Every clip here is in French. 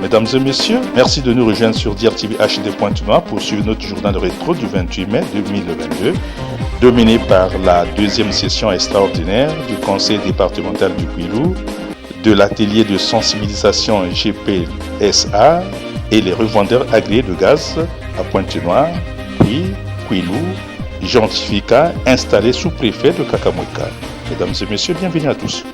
Mesdames et messieurs, merci de nous rejoindre sur DRTV HD Pointe-Noire pour suivre notre journal rétro du 28 mai 2022, dominé par la deuxième session extraordinaire du Conseil départemental du Kouilou, de l'atelier de sensibilisation GPSA et les revendeurs agréés de gaz à Pointe-Noire, puis Kouilou, Gentrifica installé sous-préfet de Kakamweka. Mesdames et messieurs, bienvenue à tous.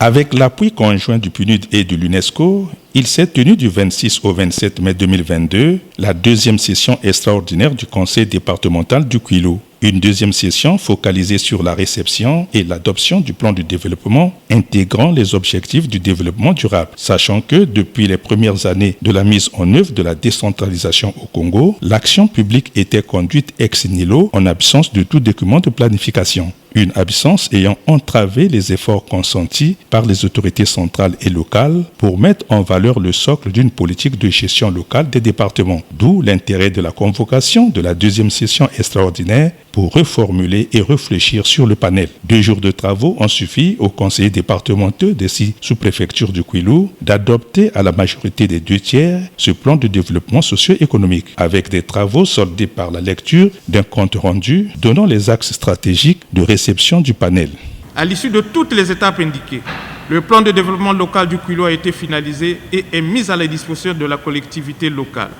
Avec l'appui conjoint du PNUD et de l'UNESCO, il s'est tenu du 26 au 27 mai 2022 la deuxième session extraordinaire du Conseil départemental du Kouilou. Une deuxième session focalisée sur la réception et l'adoption du plan de développement intégrant les objectifs du développement durable, sachant que depuis les premières années de la mise en œuvre de la décentralisation au Congo, l'action publique était conduite ex nihilo en absence de tout document de planification. Une absence ayant entravé les efforts consentis par les autorités centrales et locales pour mettre en valeur le socle d'une politique de gestion locale des départements. D'où l'intérêt de la convocation de la deuxième session extraordinaire pour reformuler et réfléchir sur le panel. 2 jours de travaux ont suffi aux conseillers départementaux des 6 sous-préfectures du Kouilou d'adopter à la majorité des 2/3 ce plan de développement socio-économique, avec des travaux soldés par la lecture d'un compte rendu donnant les axes stratégiques de réception du panel. À l'issue de toutes les étapes indiquées, le plan de développement local du Kouilou a été finalisé et est mis à la disposition de la collectivité locale.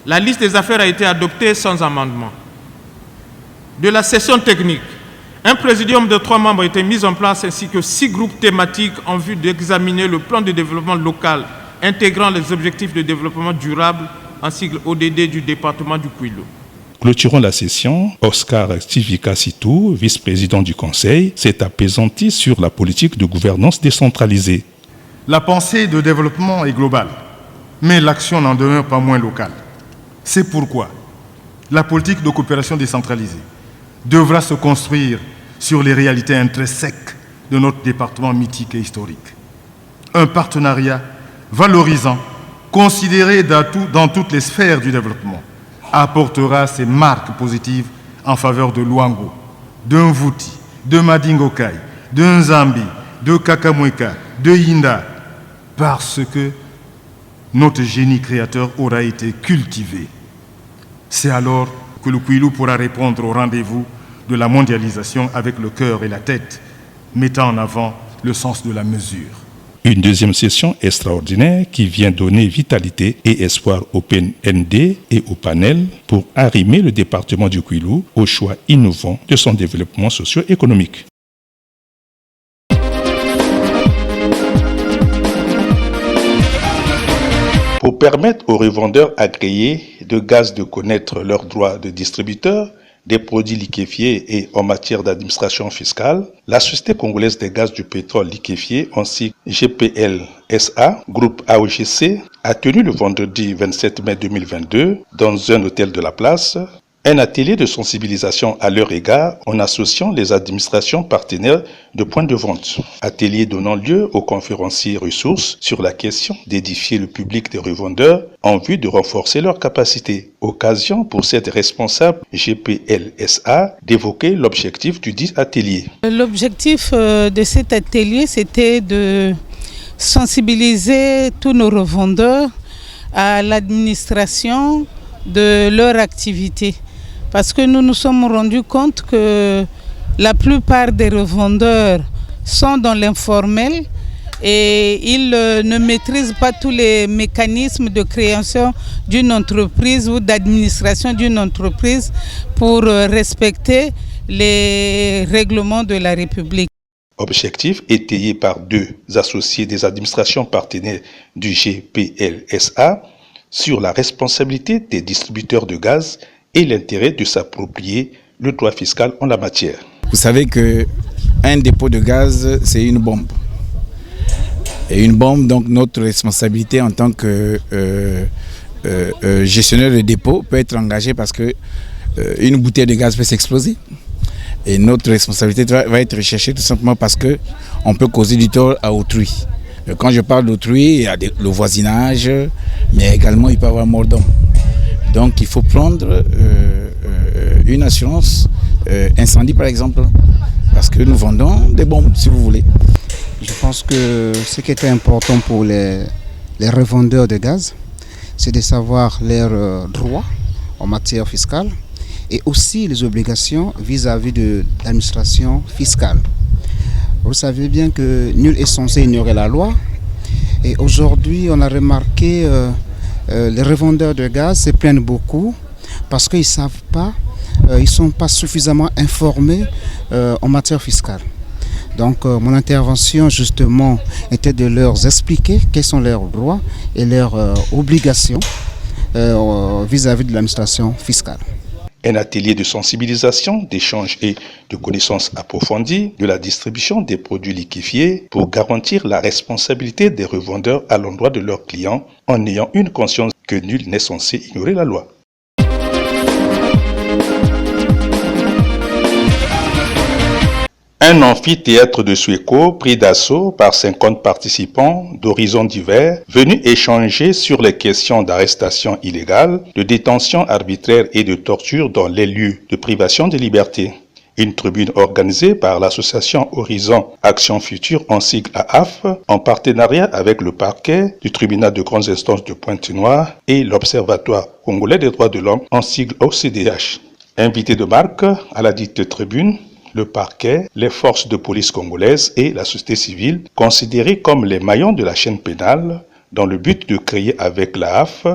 La liste des affaires a été adoptée sans amendement. De la session technique, un présidium de 3 membres a été mis en place ainsi que 6 groupes thématiques en vue d'examiner le plan de développement local intégrant les objectifs de développement durable en sigle ODD du département du Kouilou. Clôturant la session, Oscar Tivika-Sitou, vice-président du Conseil, s'est apaisanti sur la politique de gouvernance décentralisée. La pensée de développement est globale, mais l'action n'en demeure pas moins locale. C'est pourquoi la politique de coopération décentralisée devra se construire sur les réalités intrinsèques de notre département mythique et historique. Un partenariat valorisant, considéré dans toutes les sphères du développement, apportera ses marques positives en faveur de Luango, de Mvuti, de Madingokai, de Nzambi, de Kakamweka, de Yinda, parce que notre génie créateur aura été cultivé. C'est alors que le Kouilou pourra répondre au rendez-vous de la mondialisation avec le cœur et la tête, mettant en avant le sens de la mesure. Une deuxième session extraordinaire qui vient donner vitalité et espoir au PND et au panel pour arrimer le département du Kouilou au choix innovant de son développement socio-économique. Pour permettre aux revendeurs agréés de gaz de connaître leurs droits de distributeur, des produits liquéfiés et en matière d'administration fiscale, la Société congolaise des gaz du pétrole liquéfié, ainsi GPLSA, groupe AOGC, a tenu le vendredi 27 mai 2022, dans un hôtel de la place, un atelier de sensibilisation à leur égard en associant les administrations partenaires de points de vente. Atelier donnant lieu aux conférenciers ressources sur la question d'édifier le public des revendeurs en vue de renforcer leurs capacités. Occasion pour cette responsable GPLSA d'évoquer l'objectif du dit atelier. L'objectif de cet atelier, c'était de sensibiliser tous nos revendeurs à l'administration de leur activité. Parce que nous nous sommes rendus compte que la plupart des revendeurs sont dans l'informel et ils ne maîtrisent pas tous les mécanismes de création d'une entreprise ou d'administration d'une entreprise pour respecter les règlements de la République. Objectif étayé par 2 associés des administrations partenaires du GPLSA sur la responsabilité des distributeurs de gaz et l'intérêt de s'approprier le droit fiscal en la matière. Vous savez qu'un dépôt de gaz, c'est une bombe. Et une bombe, donc notre responsabilité en tant que gestionnaire de dépôt peut être engagée parce que une bouteille de gaz peut s'exploser. Et notre responsabilité va être recherchée tout simplement parce qu'on peut causer du tort à autrui. Quand je parle d'autrui, il y a le voisinage, mais également il peut y avoir mort d'homme. Donc il faut prendre une assurance incendie par exemple. parce que nous vendons des bombes, si vous voulez. Je pense que ce qui était important pour les revendeurs de gaz, c'est de savoir leurs droits en matière fiscale et aussi les obligations vis-à-vis de l'administration fiscale. Vous savez bien que nul est censé ignorer la loi. Et aujourd'hui, on a remarqué les revendeurs de gaz se plaignent beaucoup parce qu'ils ne savent pas, ils ne sont pas suffisamment informés en matière fiscale. Donc mon intervention justement était de leur expliquer quels sont leurs droits et leurs obligations vis-à-vis de l'administration fiscale. Un atelier de sensibilisation, d'échange et de connaissances approfondies de la distribution des produits liquéfiés pour garantir la responsabilité des revendeurs à l'endroit de leurs clients en ayant une conscience que nul n'est censé ignorer la loi. Un amphithéâtre de Suéco pris d'assaut par 50 participants d'horizons divers venus échanger sur les questions d'arrestation illégale, de détention arbitraire et de torture dans les lieux de privation de liberté. Une tribune organisée par l'association Horizon Action Future en sigle AAF en partenariat avec le parquet du tribunal de grandes instances de Pointe-Noire et l'Observatoire congolais des droits de l'homme en sigle OCDH. Invités de marque à la dite tribune, le parquet, les forces de police congolaises et la société civile, considérés comme les maillons de la chaîne pénale, dans le but de créer avec l'AAF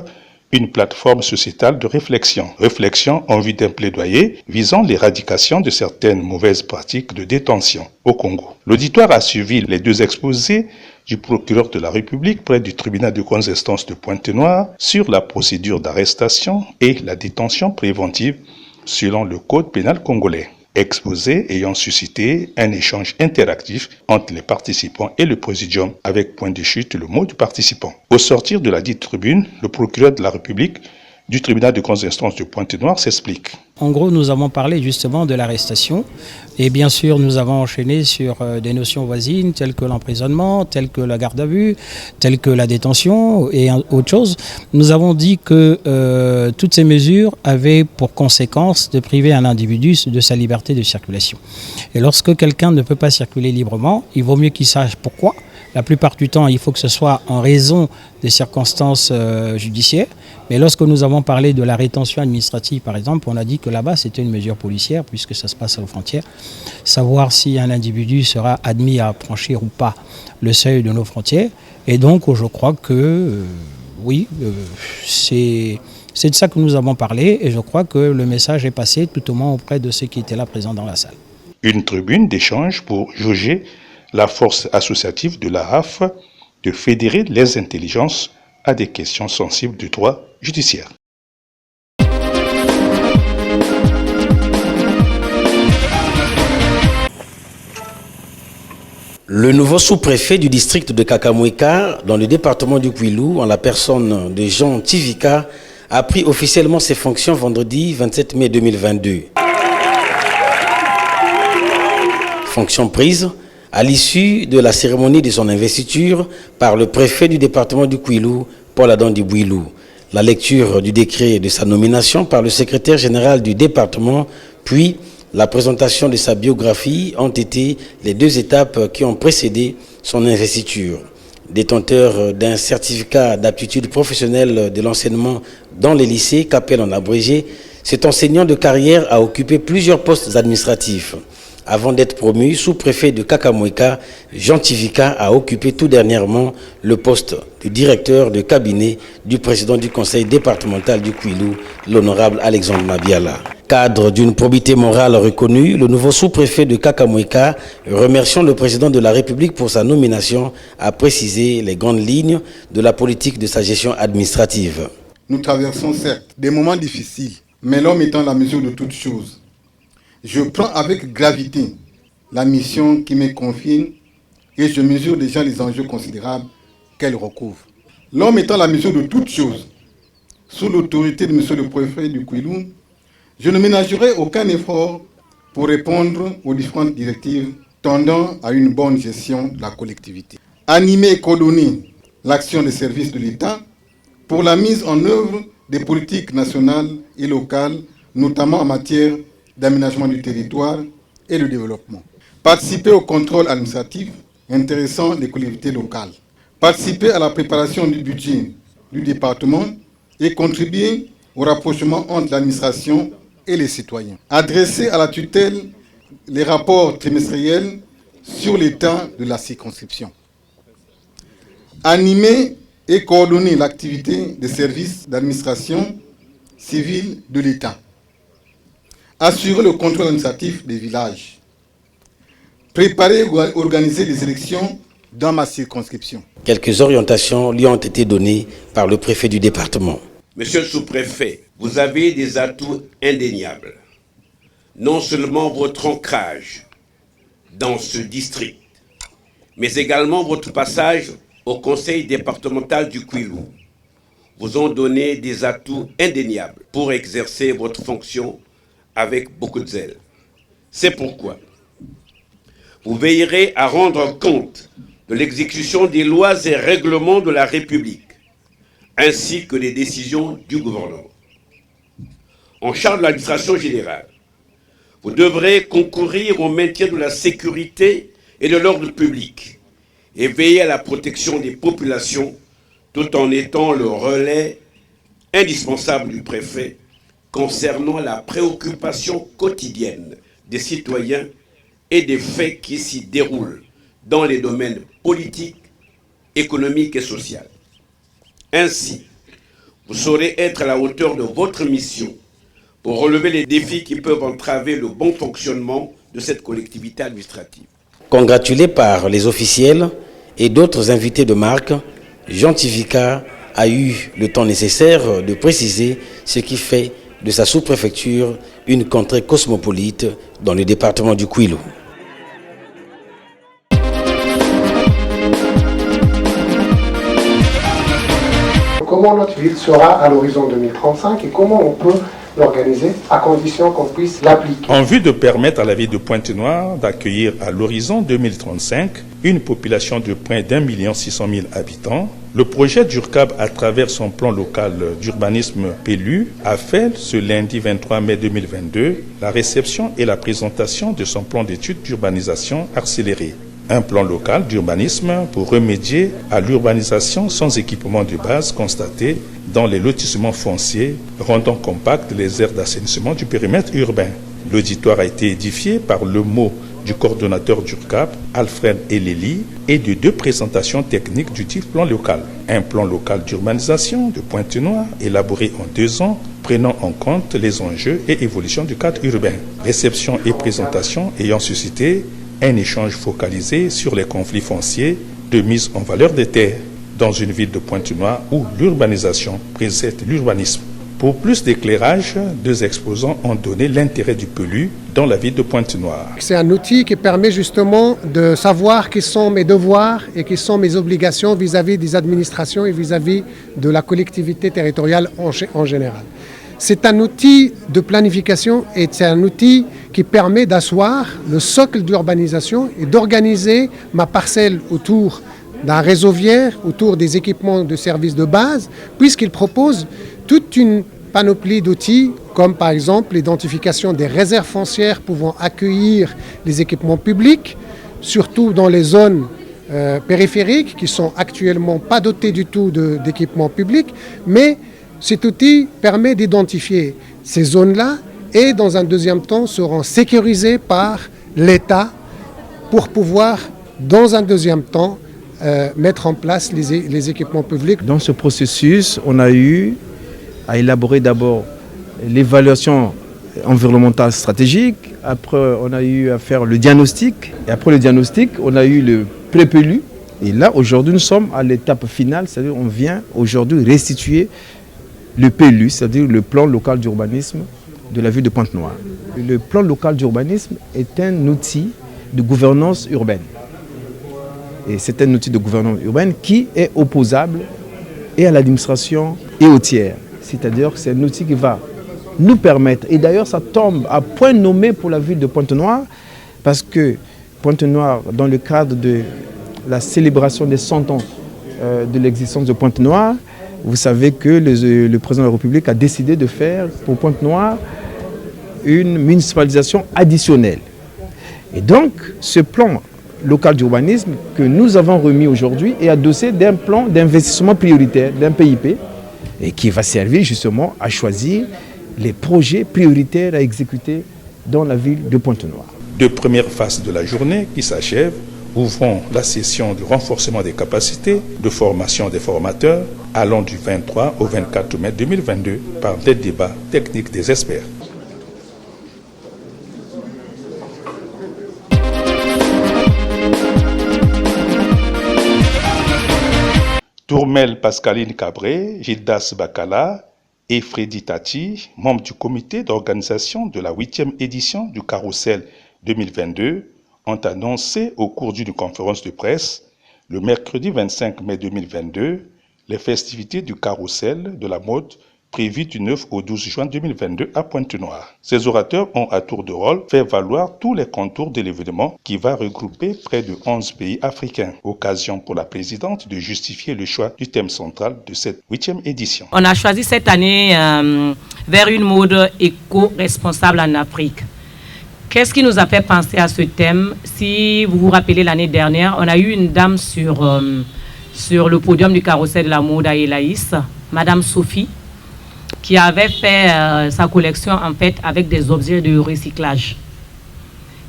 une plateforme sociétale de réflexion en vue d'un plaidoyer visant l'éradication de certaines mauvaises pratiques de détention au Congo. L'auditoire a suivi les deux exposés du procureur de la République près du tribunal de grandes instances de Pointe-Noire sur la procédure d'arrestation et la détention préventive selon le code pénal congolais. Exposé ayant suscité un échange interactif entre les participants et le présidium avec point de chute le mot du participant. Au sortir de la dite tribune, le procureur de la République du tribunal de grandes instances de Pointe-Noire s'explique. En gros, nous avons parlé justement de l'arrestation et bien sûr, nous avons enchaîné sur des notions voisines telles que l'emprisonnement, telles que la garde à vue, telles que la détention et autre chose. Nous avons dit que toutes ces mesures avaient pour conséquence de priver un individu de sa liberté de circulation. Et lorsque quelqu'un ne peut pas circuler librement, il vaut mieux qu'il sache pourquoi. La plupart du temps, il faut que ce soit en raison des circonstances judiciaires. Mais lorsque nous avons parlé de la rétention administrative, par exemple, on a dit que là-bas, c'était une mesure policière, puisque ça se passe aux frontières. Savoir si un individu sera admis à franchir ou pas le seuil de nos frontières. Et donc, je crois que, oui, c'est de ça que nous avons parlé. Et je crois que le message est passé tout au moins auprès de ceux qui étaient là présents dans la salle. Une tribune d'échange pour jauger la force associative de l'AAF de fédérer les intelligences à des questions sensibles du droit judiciaire. Le nouveau sous-préfet du district de Kakamweka, dans le département du Kwilu, en la personne de Jean Tivika, a pris officiellement ses fonctions vendredi 27 mai 2022. Fonctions prises à l'issue de la cérémonie de son investiture par le préfet du département du Kwilu, Paul Adam Dibouilou. La lecture du décret de sa nomination par le secrétaire général du département, puis la présentation de sa biographie ont été les deux étapes qui ont précédé son investiture. Détenteur d'un certificat d'aptitude professionnelle de l'enseignement dans les lycées, qu'appelle en abrégé, cet enseignant de carrière a occupé plusieurs postes administratifs. Avant d'être promu sous-préfet de Kakamweka, Jean Tivika a occupé tout dernièrement le poste de directeur de cabinet du président du conseil départemental du Kwilu, l'honorable Alexandre Mabiala. Cadre d'une probité morale reconnue, le nouveau sous-préfet de Kakamweka, remerciant le président de la République pour sa nomination, a précisé les grandes lignes de la politique de sa gestion administrative. Nous traversons certes des moments difficiles, mais l'homme étant la mesure de toutes choses. Je prends avec gravité la mission qui m'est confiée et je mesure déjà les enjeux considérables qu'elle recouvre. L'homme étant la mesure de toutes choses, sous l'autorité de M. le préfet du Kwilu, je ne ménagerai aucun effort pour répondre aux différentes directives tendant à une bonne gestion de la collectivité. Animer et coordonner l'action des services de l'État pour la mise en œuvre des politiques nationales et locales, notamment en matière d'aménagement du territoire et de développement. Participer au contrôle administratif intéressant les collectivités locales. Participer à la préparation du budget du département et contribuer au rapprochement entre l'administration et les citoyens. Adresser à la tutelle les rapports trimestriels sur l'état de la circonscription. Animer et coordonner l'activité des services d'administration civile de l'État. Assurer le contrôle administratif des villages. Préparer ou organiser les élections dans ma circonscription. Quelques orientations lui ont été données par le préfet du département. Monsieur le sous-préfet, vous avez des atouts indéniables. Non seulement votre ancrage dans ce district, mais également votre passage au conseil départemental du Kouilou vous ont donné des atouts indéniables pour exercer votre fonction avec beaucoup de zèle. C'est pourquoi vous veillerez à rendre compte de l'exécution des lois et règlements de la République, ainsi que des décisions du gouvernement. En charge de l'administration générale, vous devrez concourir au maintien de la sécurité et de l'ordre public et veiller à la protection des populations tout en étant le relais indispensable du préfet concernant la préoccupation quotidienne des citoyens et des faits qui s'y déroulent dans les domaines politiques, économiques et sociaux. Ainsi, vous saurez être à la hauteur de votre mission pour relever les défis qui peuvent entraver le bon fonctionnement de cette collectivité administrative. Congratulé par les officiels et d'autres invités de marque, Jean Tivika a eu le temps nécessaire de préciser ce qui fait de sa sous-préfecture une contrée cosmopolite dans le département du Kouilou. Comment notre ville sera à l'horizon 2035 et comment on peut l'organiser à condition qu'on puisse l'appliquer. En vue de permettre à la ville de Pointe-Noire d'accueillir à l'horizon 2035 une population de près d'1,6 million habitants, le projet d'URCAB, à travers son plan local d'urbanisme PLU, a fait ce lundi 23 mai 2022 la réception et la présentation de son plan d'études d'urbanisation accélérée. Un plan local d'urbanisme pour remédier à l'urbanisation sans équipement de base constatée dans les lotissements fonciers, rendant compactes les aires d'assainissement du périmètre urbain. L'auditoire a été édifié par le mot du coordonnateur d'URCAB, Alfred Eleli, et de 2 présentations techniques du type plan local. Un plan local d'urbanisation de Pointe-Noire, élaboré en 2 ans, prenant en compte les enjeux et évolutions du cadre urbain. Réception et présentation ayant suscité un échange focalisé sur les conflits fonciers de mise en valeur des terres dans une ville de Pointe-Noire où l'urbanisation précède l'urbanisme. Pour plus d'éclairage, 2 exposants ont donné l'intérêt du PLU dans la ville de Pointe-Noire. C'est un outil qui permet justement de savoir quels sont mes devoirs et quelles sont mes obligations vis-à-vis des administrations et vis-à-vis de la collectivité territoriale en général. C'est un outil de planification et c'est un outil qui permet d'asseoir le socle d'urbanisation et d'organiser ma parcelle autour d'un réseau viaire, autour des équipements de services de base, puisqu'il propose toute une panoplie d'outils, comme par exemple l'identification des réserves foncières pouvant accueillir les équipements publics, surtout dans les zones périphériques qui sont actuellement pas dotées du tout d'équipements publics, mais cet outil permet d'identifier ces zones-là et dans un deuxième temps seront sécurisées par l'État pour pouvoir, dans un deuxième temps, mettre en place les équipements publics. Dans ce processus, on a eu à élaborer d'abord l'évaluation environnementale stratégique, après on a eu à faire le diagnostic, et après le diagnostic, on a eu le pré-PLU. Et là, aujourd'hui, nous sommes à l'étape finale, c'est-à-dire on vient aujourd'hui restituer le PLU, c'est-à-dire le plan local d'urbanisme de la ville de Pointe-Noire. Le plan local d'urbanisme est un outil de gouvernance urbaine. Et c'est un outil de gouvernance urbaine qui est opposable et à l'administration et aux tiers. C'est-à-dire que c'est un outil qui va nous permettre, et d'ailleurs ça tombe à point nommé pour la ville de Pointe-Noire, parce que Pointe-Noire, dans le cadre de la célébration des 100 ans de l'existence de Pointe-Noire, vous savez que le président de la République a décidé de faire pour Pointe-Noire une municipalisation additionnelle. Et donc, ce plan local d'urbanisme que nous avons remis aujourd'hui est adossé d'un plan d'investissement prioritaire, d'un PIP, et qui va servir justement à choisir les projets prioritaires à exécuter dans la ville de Pointe-Noire. Deux premières phases de la journée qui s'achèvent ouvrant la session de renforcement des capacités de formation des formateurs allant du 23 au 24 mai 2022 par des débats techniques des experts. Tourmel Pascaline Cabré, Gildas Bacala et Freddy Tati, membres du comité d'organisation de la 8e édition du Carrousel 2022, ont annoncé au cours d'une conférence de presse le mercredi 25 mai 2022 les festivités du Carrousel de la mode prévues du 9 au 12 juin 2022 à Pointe-Noire. Ces orateurs ont à tour de rôle fait valoir tous les contours de l'événement qui va regrouper près de 11 pays africains. Occasion pour la présidente de justifier le choix du thème central de cette 8e édition. On a choisi cette année vers une mode éco-responsable en Afrique. Qu'est-ce qui nous a fait penser à ce thème? Si vous vous rappelez, l'année dernière, on a eu une dame sur le podium du Carrousel de la mode à Elaïs, Madame Sophie, qui avait fait sa collection en fait avec des objets de recyclage.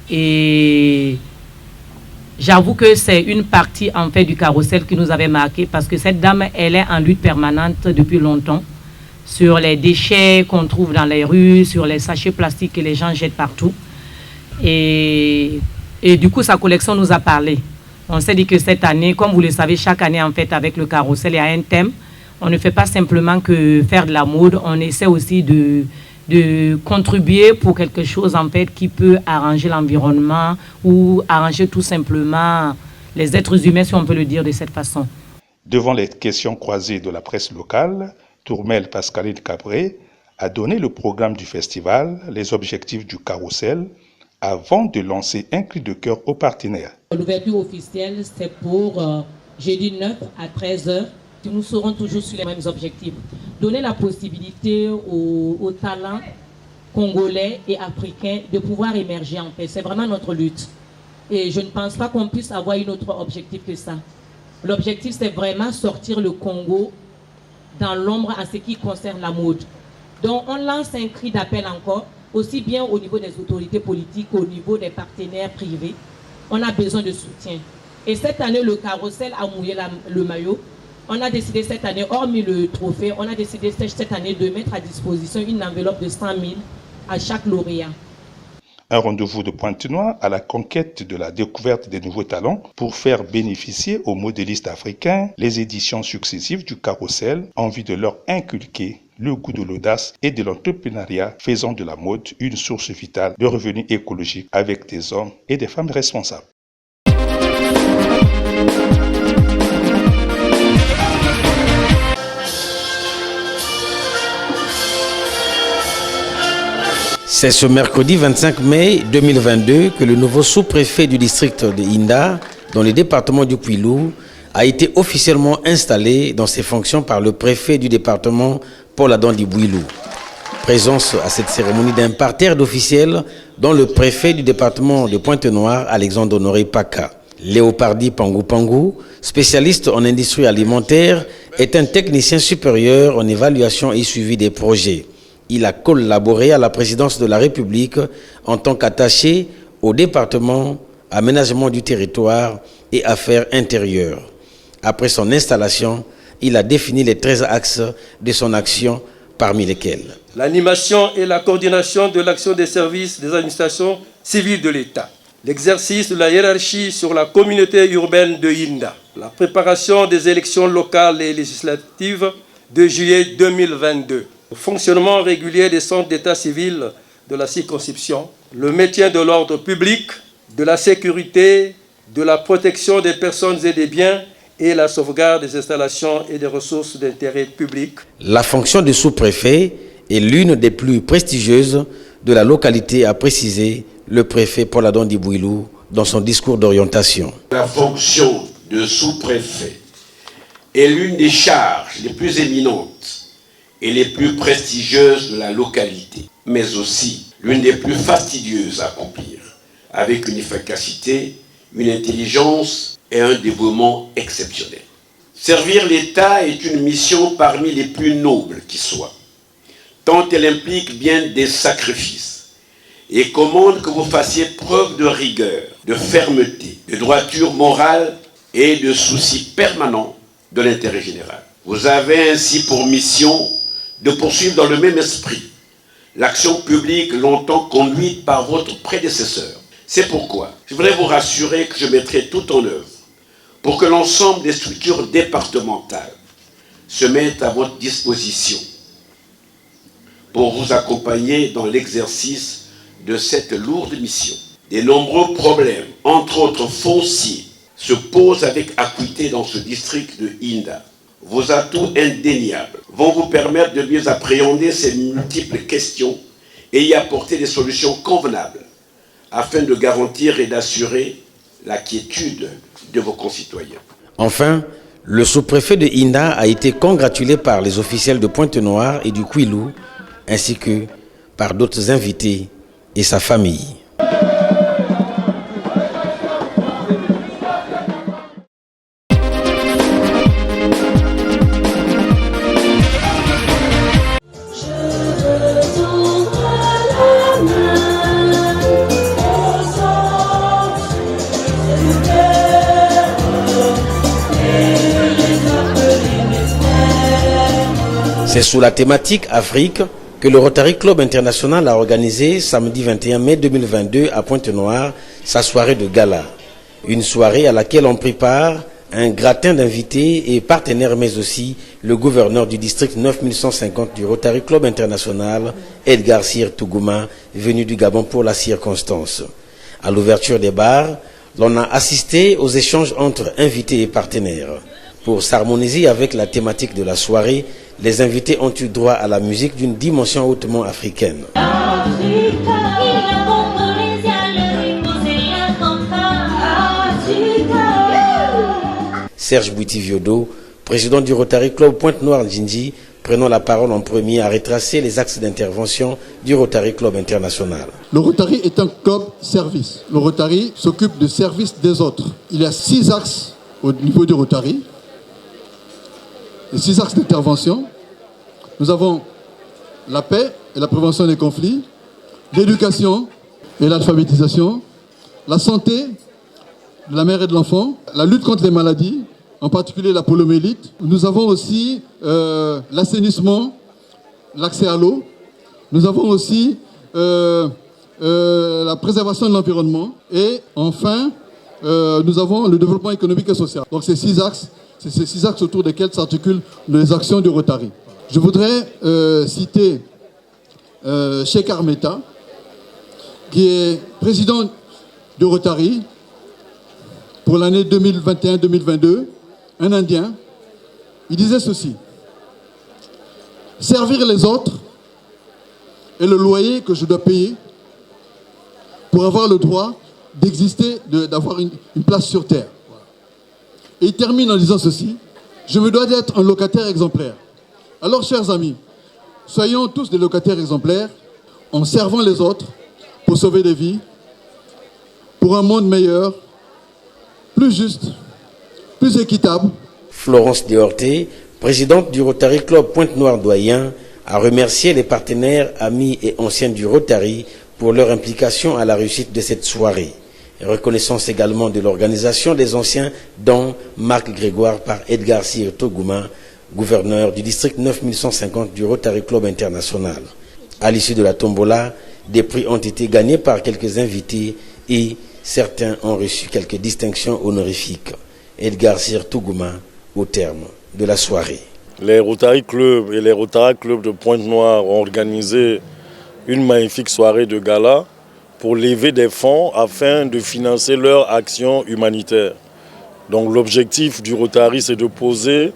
Et j'avoue que c'est une partie en fait du Carrousel qui nous avait marqué parce que cette dame, elle est en lutte permanente depuis longtemps sur les déchets qu'on trouve dans les rues, sur les sachets plastiques que les gens jettent partout. Et du coup, sa collection nous a parlé. On s'est dit que cette année, comme vous le savez, chaque année en fait avec le Carrousel, il y a un thème. On ne fait pas simplement que faire de la mode, on essaie aussi de contribuer pour quelque chose en fait qui peut arranger l'environnement ou arranger tout simplement les êtres humains, si on peut le dire de cette façon. Devant les questions croisées de la presse locale, Tourmel Pascaline Cabré a donné le programme du festival, les objectifs du Carrousel, avant de lancer un cri de cœur aux partenaires. L'ouverture officielle, c'est pour jeudi 9 à 13h. Nous serons toujours sur les mêmes objectifs. Donner la possibilité aux talents congolais et africains de pouvoir émerger en fait. C'est vraiment notre lutte. Et je ne pense pas qu'on puisse avoir un autre objectif que ça. L'objectif, c'est vraiment sortir le Congo dans l'ombre en ce qui concerne la mode. Donc, on lance un cri d'appel encore, aussi bien au niveau des autorités politiques qu'au niveau des partenaires privés. On a besoin de soutien. Et cette année, le Carrousel a mouillé le maillot. On a décidé cette année, hormis le trophée, on a décidé cette année de mettre à disposition une enveloppe de 100 000 à chaque lauréat. Un rendez-vous de Pointe-Noire à la conquête de la découverte des nouveaux talents pour faire bénéficier aux modélistes africains les éditions successives du Carrousel en vue de leur inculquer le goût de l'audace et de l'entrepreneuriat, faisant de la mode une source vitale de revenus écologiques avec des hommes et des femmes responsables. C'est ce mercredi 25 mai 2022 que le nouveau sous-préfet du district de Inda, dans le département du Kwilu, a été officiellement installé dans ses fonctions par le préfet du département, Paul Adam Dibouilou. Présence à cette cérémonie d'un parterre d'officiels, dont le préfet du département de Pointe-Noire, Alexandre Honoré Paka. Léopardi Pangou Pangou, spécialiste en industrie alimentaire, est un technicien supérieur en évaluation et suivi des projets. Il a collaboré à la présidence de la République en tant qu'attaché au département aménagement du territoire et affaires intérieures. Après son installation, il a défini les 13 axes de son action, parmi lesquels l'animation et la coordination de l'action des services des administrations civiles de l'État, l'exercice de la hiérarchie sur la communauté urbaine de Inda, la préparation des élections locales et législatives de juillet 2022, le fonctionnement régulier des centres d'état civil de la circonscription, le maintien de l'ordre public, de la sécurité, de la protection des personnes et des biens et la sauvegarde des installations et des ressources d'intérêt public. La fonction de sous-préfet est l'une des plus prestigieuses de la localité, a précisé le préfet Paul Adam Dibouilou dans son discours d'orientation. La fonction de sous-préfet est l'une des charges les plus éminentes et les plus prestigieuses de la localité, mais aussi l'une des plus fastidieuses à accomplir, avec une efficacité, une intelligence et un dévouement exceptionnel. Servir l'État est une mission parmi les plus nobles qui soient, tant elle implique bien des sacrifices et commande que vous fassiez preuve de rigueur, de fermeté, de droiture morale et de souci permanent de l'intérêt général. Vous avez ainsi pour mission de poursuivre dans le même esprit l'action publique longtemps conduite par votre prédécesseur. C'est pourquoi je voudrais vous rassurer que je mettrai tout en œuvre pour que l'ensemble des structures départementales se mettent à votre disposition pour vous accompagner dans l'exercice de cette lourde mission. De nombreux problèmes, entre autres fonciers, se posent avec acuité dans ce district de Inda. Vos atouts indéniables vont vous permettre de mieux appréhender ces multiples questions et y apporter des solutions convenables afin de garantir et d'assurer la quiétude de vos concitoyens. Enfin, le sous-préfet de Inda a été congratulé par les officiels de Pointe-Noire et du Kouilou, ainsi que par d'autres invités et sa famille. C'est sous la thématique Afrique que le Rotary Club International a organisé samedi 21 mai 2022 à Pointe-Noire sa soirée de gala. Une soirée à laquelle ont pris part un gratin d'invités et partenaires, mais aussi le gouverneur du district 9150 du Rotary Club International, Edgar Sir Tougouma, venu du Gabon pour la circonstance. À l'ouverture des bars, l'on a assisté aux échanges entre invités et partenaires. Pour s'harmoniser avec la thématique de la soirée, les invités ont eu droit à la musique d'une dimension hautement africaine. Serge Bouiti-Viodo, président du Rotary Club Pointe-Noire Djinji, prenant la parole en premier à retracer les axes d'intervention du Rotary Club International. Le Rotary est un club service. Le Rotary s'occupe du service des autres. Il y a 6 axes au niveau du Rotary. Les 6 axes d'intervention. Nous avons la paix et la prévention des conflits, l'éducation et l'alphabétisation, la santé de la mère et de l'enfant, la lutte contre les maladies, en particulier la poliomyélite. Nous avons aussi l'assainissement, l'accès à l'eau. Nous avons aussi la préservation de l'environnement. Et enfin, nous avons le développement économique et social. Donc c'est ces 6 axes autour desquels s'articulent les actions du Rotary. Je voudrais citer Cheikh Armeta, qui est président du Rotary pour l'année 2021-2022, un Indien. Il disait ceci: servir les autres est le loyer que je dois payer pour avoir le droit d'exister, d'avoir une place sur terre. Et il termine en disant ceci: je me dois d'être un locataire exemplaire. Alors, chers amis, soyons tous des locataires exemplaires en servant les autres pour sauver des vies, pour un monde meilleur, plus juste, plus équitable. Florence Deorté, présidente du Rotary Club Pointe-Noire Doyen, a remercié les partenaires, amis et anciens du Rotary pour leur implication à la réussite de cette soirée. Reconnaissance également de l'organisation des anciens, dont Marc Grégoire par Edgar Sir Tougouma, gouverneur du district 9150 du Rotary Club International. À l'issue de la tombola, des prix ont été gagnés par quelques invités et certains ont reçu quelques distinctions honorifiques. Edgar Sir Tougouma, au terme de la soirée. Les Rotary Club et les Rotary Club de Pointe-Noire ont organisé une magnifique soirée de gala pour lever des fonds afin de financer leur action humanitaire. Donc l'objectif du Rotary, c'est de poser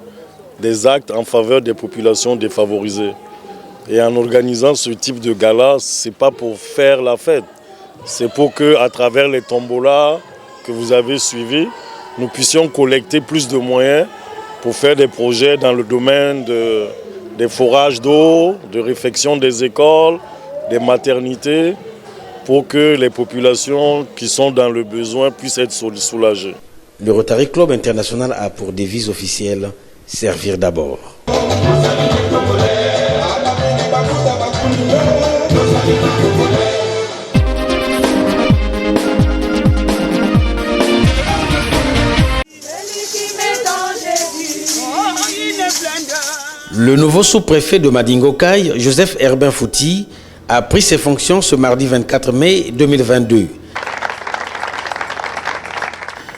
des actes en faveur des populations défavorisées. Et en organisant ce type de gala, ce n'est pas pour faire la fête. C'est pour qu'à travers les tombolas que vous avez suivis, nous puissions collecter plus de moyens pour faire des projets dans le domaine des forages d'eau, de réfection des écoles, des maternités, pour que les populations qui sont dans le besoin puissent être soulagées. Le Rotary Club International a pour devise officielle « Servir d'abord ». Le nouveau sous-préfet de Madingo-Kai, Joseph Herbin Fouti, a pris ses fonctions ce mardi 24 mai 2022.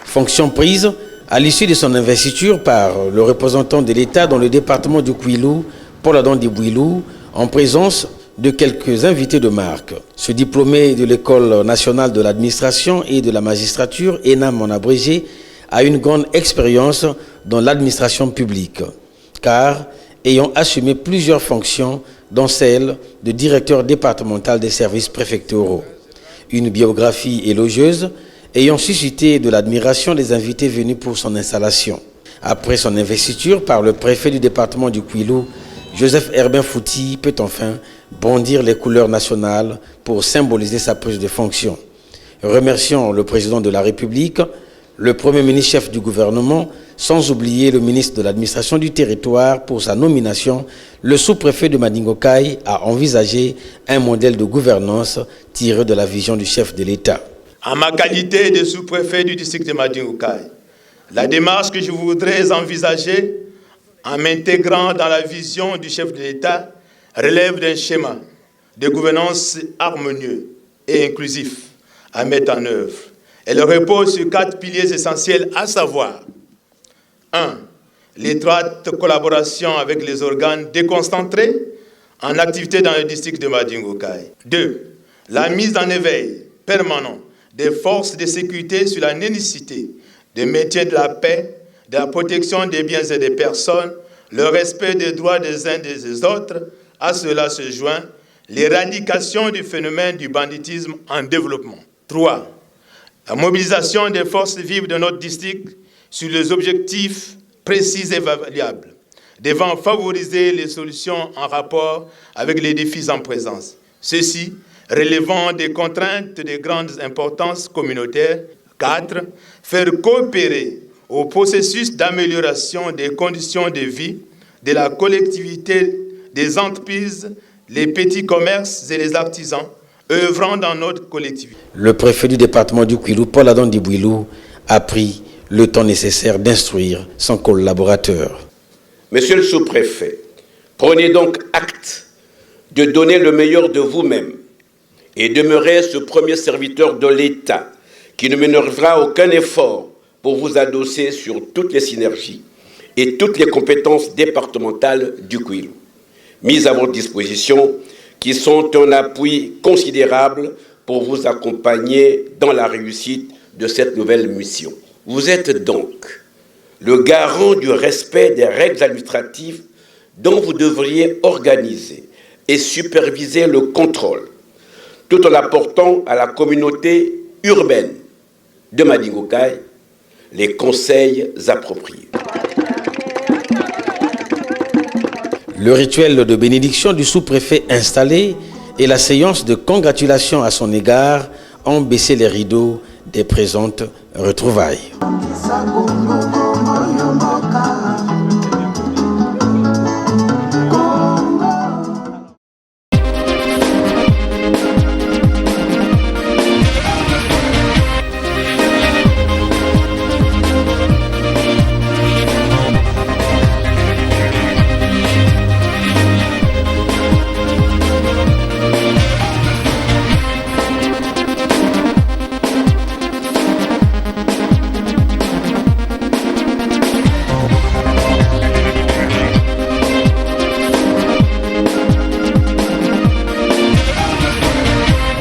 Fonctions prises à l'issue de son investiture par le représentant de l'État dans le département du Kwilu, Paul Adam Dibouilou, en présence de quelques invités de marque. Ce diplômé de l'École nationale de l'administration et de la magistrature, ENAM en abrégé, a une grande expérience dans l'administration publique, car ayant assumé plusieurs fonctions, dont celle de directeur départemental des services préfectoraux. Une biographie élogieuse ayant suscité de l'admiration des invités venus pour son installation. Après son investiture par le préfet du département du Kwilu, Joseph Herbin Fouti peut enfin brandir les couleurs nationales pour symboliser sa prise de fonction. Remercions le président de la République, le premier ministre-chef du gouvernement, sans oublier le ministre de l'administration du territoire pour sa nomination, le sous-préfet de Madingo-Kai a envisagé un modèle de gouvernance tiré de la vision du chef de l'État. En ma qualité de sous-préfet du district de Madingo-Kai, la démarche que je voudrais envisager en m'intégrant dans la vision du chef de l'État relève d'un schéma de gouvernance harmonieux et inclusif à mettre en œuvre. Elle repose sur 4 piliers essentiels, à savoir 1. L'étroite collaboration avec les organes déconcentrés en activité dans le district de Madingo-Kai. 2. La mise en éveil permanent des forces de sécurité sur la nécessité de maintien de la paix, de la protection des biens et des personnes, le respect des droits des uns et des autres. À cela se joint l'éradication du phénomène du banditisme en développement. 3. La mobilisation des forces vives de notre district sur les objectifs précis et variables, devant favoriser les solutions en rapport avec les défis en présence. Ceci relevant des contraintes de grande importance communautaire. 4. Faire coopérer au processus d'amélioration des conditions de vie de la collectivité, des entreprises, les petits commerces et les artisans œuvrant dans notre collectivité. Le préfet du département du Kwilu, Paul Adam Dibouilou, a pris le temps nécessaire d'instruire son collaborateur. Monsieur le sous-préfet, prenez donc acte de donner le meilleur de vous-même et demeurez ce premier serviteur de l'État qui ne mènera aucun effort pour vous adosser sur toutes les synergies et toutes les compétences départementales du Kwilu, mises à votre disposition, qui sont un appui considérable pour vous accompagner dans la réussite de cette nouvelle mission. Vous êtes donc le garant du respect des règles administratives dont vous devriez organiser et superviser le contrôle, tout en apportant à la communauté urbaine de Madingo-Kai les conseils appropriés. Le rituel de bénédiction du sous-préfet installé et la séance de congratulation à son égard ont baissé les rideaux des présentes retrouvailles.